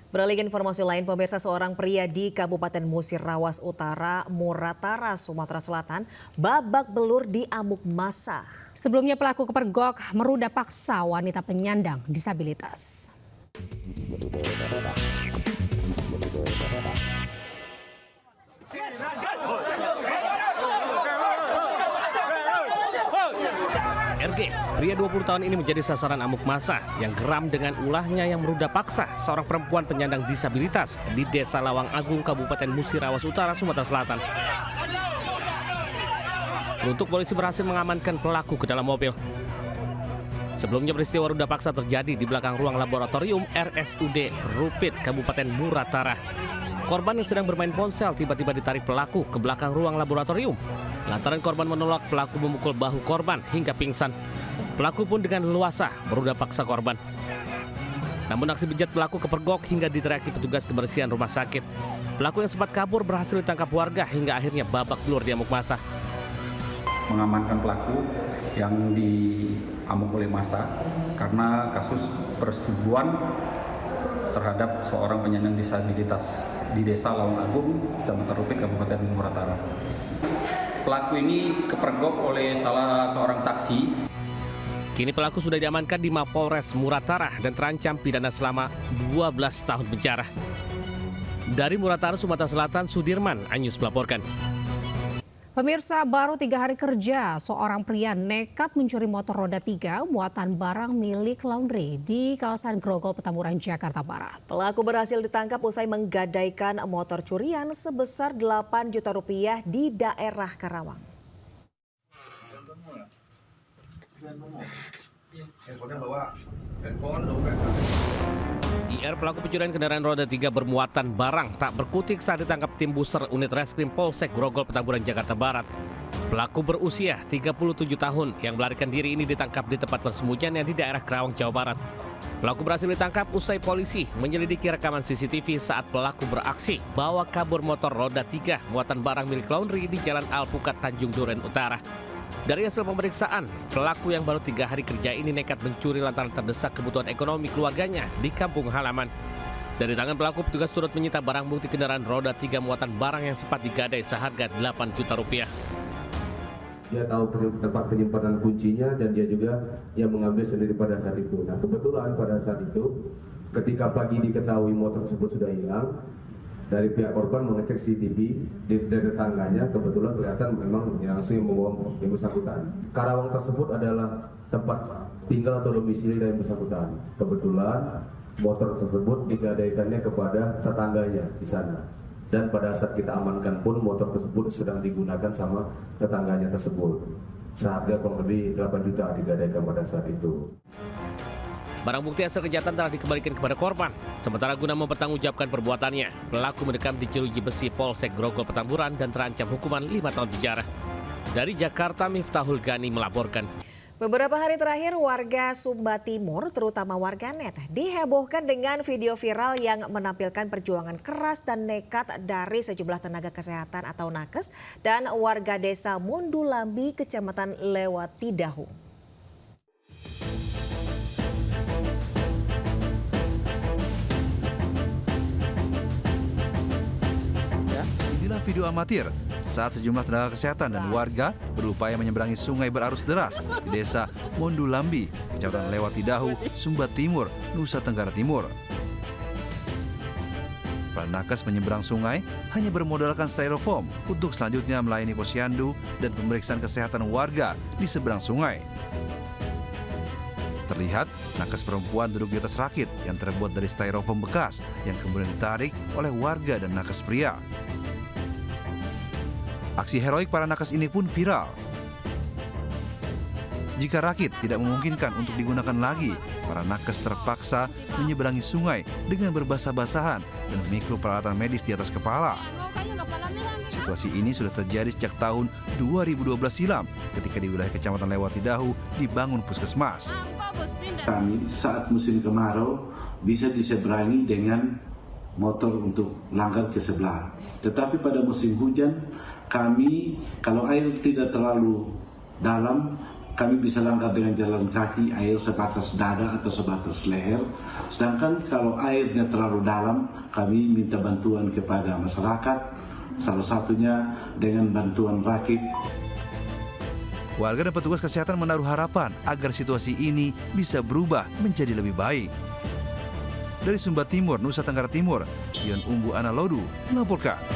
Beralih ke informasi lain, pemirsa, seorang pria di Kabupaten Musirawas Utara, Muratara, Sumatera Selatan, babak belur di amuk massa. Sebelumnya pelaku kepergok meruda paksa wanita penyandang disabilitas. RG, pria 20 tahun ini menjadi sasaran amuk massa yang geram dengan ulahnya yang meruda paksa seorang perempuan penyandang disabilitas di Desa Lawang Agung, Kabupaten Musirawas Utara, Sumatera Selatan. Beruntung polisi berhasil mengamankan pelaku ke dalam mobil. Sebelumnya peristiwa ruda paksa terjadi di belakang ruang laboratorium RSUD Rupit, Kabupaten Muratara. Korban yang sedang bermain ponsel tiba-tiba ditarik pelaku ke belakang ruang laboratorium. Lantaran korban menolak, pelaku memukul bahu korban hingga pingsan. Pelaku pun dengan leluasa meruda paksa korban. Namun aksi bejat pelaku kepergok hingga diteriaki petugas kebersihan rumah sakit. Pelaku yang sempat kabur berhasil ditangkap warga hingga akhirnya babak belur di amuk massa. Mengamankan pelaku yang diamuk oleh massa karena kasus persetubuhan terhadap seorang penyandang disabilitas di Desa Lawang Agung, Kecamatan Rupit, Kabupaten Muratara. Pelaku ini kepergok oleh salah seorang saksi. Kini pelaku sudah diamankan di Mapolres Muratara dan terancam pidana selama 12 tahun penjara. Dari Muratara, Sumatera Selatan, Sudirman Anyus melaporkan. Pemirsa, baru 3 hari kerja, seorang pria nekat mencuri motor roda 3 muatan barang milik laundry di kawasan Grogol, Petamburan, Jakarta Barat. Pelaku berhasil ditangkap usai menggadaikan motor curian sebesar 8 juta rupiah di daerah Karawang. IR, pelaku pencurian kendaraan roda 3 bermuatan barang, tak berkutik saat ditangkap tim buser unit reskrim Polsek Grogol, Petamburan, Jakarta Barat. Pelaku berusia 37 tahun yang melarikan diri ini ditangkap di tempat persembunyiannya di daerah Karawang, Jawa Barat. Pelaku berhasil ditangkap usai polisi menyelidiki rekaman CCTV saat pelaku beraksi bawa kabur motor roda 3 muatan barang milik laundry di Jalan Alpukat, Tanjung Duren Utara. Dari hasil pemeriksaan, pelaku yang baru 3 hari kerja ini nekat mencuri lantaran terdesak kebutuhan ekonomi keluarganya di kampung halaman. Dari tangan pelaku, petugas turut menyita barang bukti kendaraan roda 3 muatan barang yang sempat digadai seharga 8 juta rupiah. Dia tahu tempat penyimpanan kuncinya dan dia juga yang mengambil sendiri pada saat itu. Nah, kebetulan pada saat itu, ketika pagi diketahui motor tersebut sudah hilang, dari pihak korban mengecek CCTV dari tetangganya, kebetulan kelihatan memang langsung yang membawa yang bersangkutan. Karawang tersebut adalah tempat tinggal atau domisili dari yang bersangkutan. Kebetulan motor tersebut digadaikannya kepada tetangganya di sana. Dan pada saat kita amankan pun motor tersebut sedang digunakan sama tetangganya tersebut. Seharga kurang lebih 8 juta digadaikan pada saat itu. Barang bukti hasil kejahatan telah dikembalikan kepada korban. Sementara guna mempertanggungjawabkan perbuatannya, pelaku mendekam di Jeruji Besi Polsek Grogol, Petamburan dan terancam hukuman 5 tahun penjara. Dari Jakarta, Miftahul Gani melaporkan. Beberapa hari terakhir warga Sumba Timur, terutama warganet, dihebohkan dengan video viral yang menampilkan perjuangan keras dan nekat dari sejumlah tenaga kesehatan atau nakes dan warga desa Mundulambi, Kecamatan Lewatidahu. Inilah video amatir saat sejumlah tenaga kesehatan dan warga berupaya menyeberangi sungai berarus deras di Desa Mundulambi, Kecamatan Lewatidahu, Sumba Timur, Nusa Tenggara Timur. Para nakes menyeberang sungai hanya bermodalkan styrofoam untuk selanjutnya melayani posyandu dan pemeriksaan kesehatan warga di seberang sungai. Terlihat nakes perempuan duduk di atas rakit yang terbuat dari styrofoam bekas yang kemudian ditarik oleh warga dan nakes pria. Aksi heroik para nakes ini pun viral. Jika rakit tidak memungkinkan untuk digunakan lagi, para nakes terpaksa menyeberangi sungai dengan berbasah-basahan dan memikul peralatan medis di atas kepala. Situasi ini sudah terjadi sejak tahun 2012 silam ketika di wilayah Kecamatan Lewatidahu dibangun puskesmas. Kami saat musim kemarau bisa diseberangi dengan motor untuk langgar ke sebelah. Tetapi pada musim hujan kami, kalau air tidak terlalu dalam, kami bisa langgar dengan jalan kaki, air sebatas dada atau sebatas leher. Sedangkan kalau airnya terlalu dalam, kami minta bantuan kepada masyarakat, salah satunya dengan bantuan rakit. Warga dan petugas kesehatan menaruh harapan agar situasi ini bisa berubah menjadi lebih baik. Dari Sumba Timur, Nusa Tenggara Timur, Yon Umbu Analodu melaporkan.